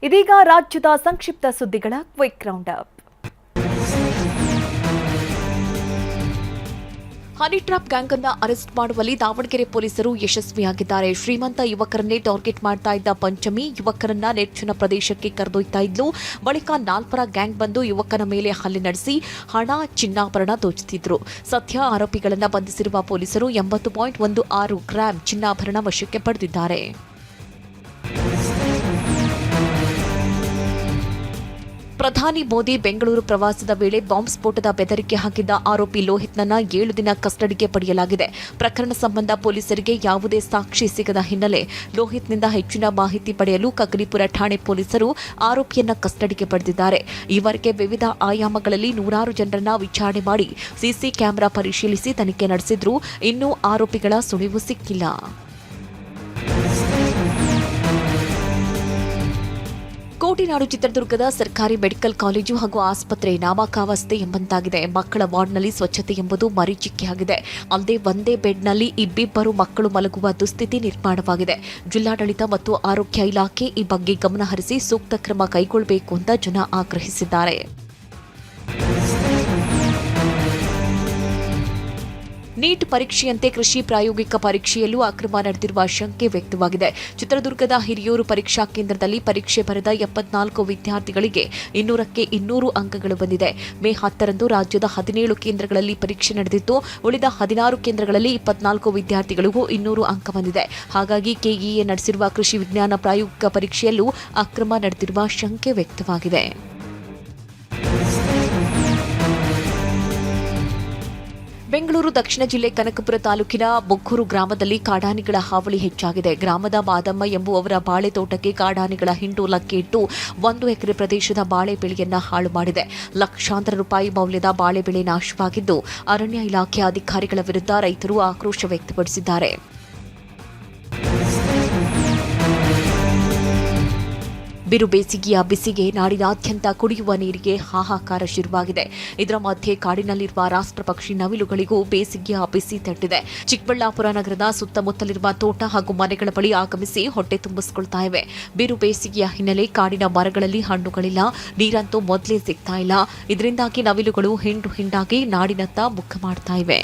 ಇದೀಗ ರಾಜ್ಯದ ಸಂಕ್ಷಿಪ್ತ ಸುದ್ದಿಗಳ quick round up. Honey trap gang ಅನ್ನು ಅರೆಸ್ಟ್ ಮಾಡುವಲ್ಲಿ ದಾವಣಗೆರೆ ಪೊಲೀಸರು ಯಶಸ್ವಿಯಾಗಿದ್ದಾರೆ. ಶ್ರೀಮಂತ ಯುವಕರನ್ನೇ ಟಾರ್ಗೆಟ್ ಮಾಡ್ತಾ ಇದ್ದ ಪಂಚಮಿ ಯುವಕರನ್ನ ನಿರ್ಜನ ಪ್ರದೇಶಕ್ಕೆ ಕರೆದೊಯ್ತಾ ಇದ್ಲು. ಬಳಿಕ 4 ಗ್ಯಾಂಗ್ ಬಂದು ಯುವಕನ ಮೇಲೆ ಹಲ್ಲೆ ನಡೆಸಿ ಹಣ, ಚಿನ್ನಾಭರಣ ದೋಚುತ್ತಿದ್ರು. ಸದ್ಯ ಆರೋಪಿಗಳನ್ನು ಬಂಧಿಸಿರುವ ಪೊಲೀಸರು 80.16 ಗ್ರಾಂ ಚಿನ್ನಾಭರಣ ವಶಕ್ಕೆ ಪಡೆದಿದ್ದಾರೆ. ಪ್ರಧಾನಿ ಮೋದಿ ಬೆಂಗಳೂರು ಪ್ರವಾಸದ ವೇಳೆ ಬಾಂಬ್ ಸ್ಫೋಟದ ಬೆದರಿಕೆ ಹಾಕಿದ್ದ ಆರೋಪಿ ಲೋಹಿತ್ನನ್ನ 7 ದಿನ ಕಸ್ಟಡಿಗೆ ಪಡೆಯಲಾಗಿದೆ. ಪ್ರಕರಣ ಸಂಬಂಧ ಪೊಲೀಸರಿಗೆ ಯಾವುದೇ ಸಾಕ್ಷಿ ಸಿಗದ ಹಿನ್ನೆಲೆ ಲೋಹಿತ್ನಿಂದ ಹೆಚ್ಚಿನ ಮಾಹಿತಿ ಪಡೆಯಲು ಕಗ್ಲಿಪುರ ಠಾಣೆ ಪೊಲೀಸರು ಆರೋಪಿಯನ್ನ ಕಸ್ಟಡಿಗೆ ಪಡೆದಿದ್ದಾರೆ. ಈವರೆಗೆ ವಿವಿಧ ಆಯಾಮಗಳಲ್ಲಿ ನೂರಾರು ಜನರನ್ನ ವಿಚಾರಣೆ ಮಾಡಿ ಸಿಸಿ ಕ್ಯಾಮೆರಾ ಪರಿಶೀಲಿಸಿ ತನಿಖೆ ನಡೆಸಿದ್ರೂ ಇನ್ನೂ ಆರೋಪಿಗಳ ಸುಳಿವು ಸಿಕ್ಕಿಲ್ಲ. ಕೋಟಿನಾಡು ಚಿತ್ರದುರ್ಗದ ಸರ್ಕಾರಿ ಮೆಡಿಕಲ್ ಕಾಲೇಜು ಹಾಗೂ ಆಸ್ಪತ್ರೆ ನಾಮಕಾವಸ್ಥೆ ಎಂಬಂತಾಗಿದೆ. ಮಕ್ಕಳ ವಾರ್ಡ್ನಲ್ಲಿ ಸ್ವಚ್ಛತೆ ಎಂಬುದು ಮರೀಚಿಕೆಯಾಗಿದೆ. ಅಲ್ಲದೆ ಒಂದೇ ಬೆಡ್ನಲ್ಲಿ ಇಬ್ಬಿಬ್ಬರು ಮಕ್ಕಳು ಮಲಗುವ ದುಸ್ಥಿತಿ ನಿರ್ಮಾಣವಾಗಿದೆ. ಜಿಲ್ಲಾಡಳಿತ ಮತ್ತು ಆರೋಗ್ಯ ಇಲಾಖೆ ಈ ಬಗ್ಗೆ ಗಮನಹರಿಸಿ ಸೂಕ್ತ ಕ್ರಮ ಕೈಗೊಳ್ಳಬೇಕು ಅಂತ ಜನ ಆಗ್ರಹಿಸಿದ್ದಾರೆ. ನೀಟ್ ಪರೀಕ್ಷೆಯಂತೆ ಕೃಷಿ ಪ್ರಾಯೋಗಿಕ ಪರೀಕ್ಷೆಯಲ್ಲೂ ಅಕ್ರಮ ನಡೆದಿರುವ ಶಂಕೆ ವ್ಯಕ್ತವಾಗಿದೆ. ಚಿತ್ರದುರ್ಗದ ಹಿರಿಯೂರು ಪರೀಕ್ಷಾ ಕೇಂದ್ರದಲ್ಲಿ ಪರೀಕ್ಷೆ ಬರೆದ 74 ವಿದ್ಯಾರ್ಥಿಗಳಿಗೆ 200ಕ್ಕೆ 200 ಅಂಕಗಳು ಬಂದಿದೆ. ಮೇ 10ರಂದು ರಾಜ್ಯದ 17 ಕೇಂದ್ರಗಳಲ್ಲಿ ಪರೀಕ್ಷೆ ನಡೆದಿದ್ದು, ಉಳಿದ 16 ಕೇಂದ್ರಗಳಲ್ಲಿ 24 ವಿದ್ಯಾರ್ಥಿಗಳಿಗೂ 200 ಅಂಕ ಬಂದಿದೆ. ಹಾಗಾಗಿ ಕೆಇಎ ನಡೆಸಿರುವ ಕೃಷಿ ವಿಜ್ಞಾನ ಪ್ರಾಯೋಗಿಕ ಪರೀಕ್ಷೆಯಲ್ಲೂ ಅಕ್ರಮ ನಡೆದಿರುವ ಶಂಕೆ ವ್ಯಕ್ತವಾಗಿದೆ. ಬೆಂಗಳೂರು ದಕ್ಷಿಣ ಜಿಲ್ಲೆ ಕನಕಪುರ ತಾಲೂಕಿನ ಬೊಕ್ಕೂರು ಗ್ರಾಮದಲ್ಲಿ ಕಾಡಾನೆಗಳ ಹಾವಳಿ ಹೆಚ್ಚಾಗಿದೆ. ಗ್ರಾಮದ ಮಾದಮ್ಮ ಎಂಬುವವರ ಬಾಳೆ ತೋಟಕ್ಕೆ ಕಾಡಾನೆಗಳ ಹಿಂಡೋಲಕ್ಕೆ ಇಟ್ಟು 1 ಎಕರೆ ಪ್ರದೇಶದ ಬಾಳೆ ಬೆಳೆಯನ್ನ ಹಾಳು ಮಾಡಿದೆ. ಲಕ್ಷಾಂತರ ರೂಪಾಯಿ ಮೌಲ್ಯದ ಬಾಳೆ ಬೆಳೆ ನಾಶವಾಗಿದ್ದು, ಅರಣ್ಯ ಇಲಾಖೆ ಅಧಿಕಾರಿಗಳ ವಿರುದ್ಧ ರೈತರು ಆಕ್ರೋಶ ವ್ಯಕ್ತಪಡಿಸಿದ್ದಾರೆ. ಬಿರು ಬೇಸಿಗೆಯ ಬಿಸಿಗೆ ನಾಡಿನಾದ್ಯಂತ ಕುಡಿಯುವ ನೀರಿಗೆ ಹಾಹಾಕಾರ ಶುರುವಾಗಿದೆ. ಇದರ ಮಧ್ಯೆ ಕಾಡಿನಲ್ಲಿರುವ ರಾಷ್ಟ್ರ ಪಕ್ಷಿ ನವಿಲುಗಳಿಗೂ ಬೇಸಿಗೆಯ ಬಿಸಿ ತಟ್ಟಿದೆ. ಚಿಕ್ಕಬಳ್ಳಾಪುರ ನಗರದ ಸುತ್ತಮುತ್ತಲಿರುವ ತೋಟ ಹಾಗೂ ಮನೆಗಳ ಬಳಿ ಆಗಮಿಸಿ ಹೊಟ್ಟೆ ತುಂಬಿಸಿಕೊಳ್ತಾ ಇವೆ. ಬಿರು ಬೇಸಿಗೆಯ ಹಿನ್ನೆಲೆ ಕಾಡಿನ ಮರಗಳಲ್ಲಿ ಹಣ್ಣುಗಳಿಲ್ಲ, ನೀರಂತೂ ಮೊದಲೇ ಸಿಗ್ತಾ ಇಲ್ಲ. ಇದರಿಂದಾಗಿ ನವಿಲುಗಳು ಹಿಂಡು ಹಿಂಡಾಗಿ ನಾಡಿನತ್ತ ಮುಖ ಮಾಡ್ತಾ ಇವೆ.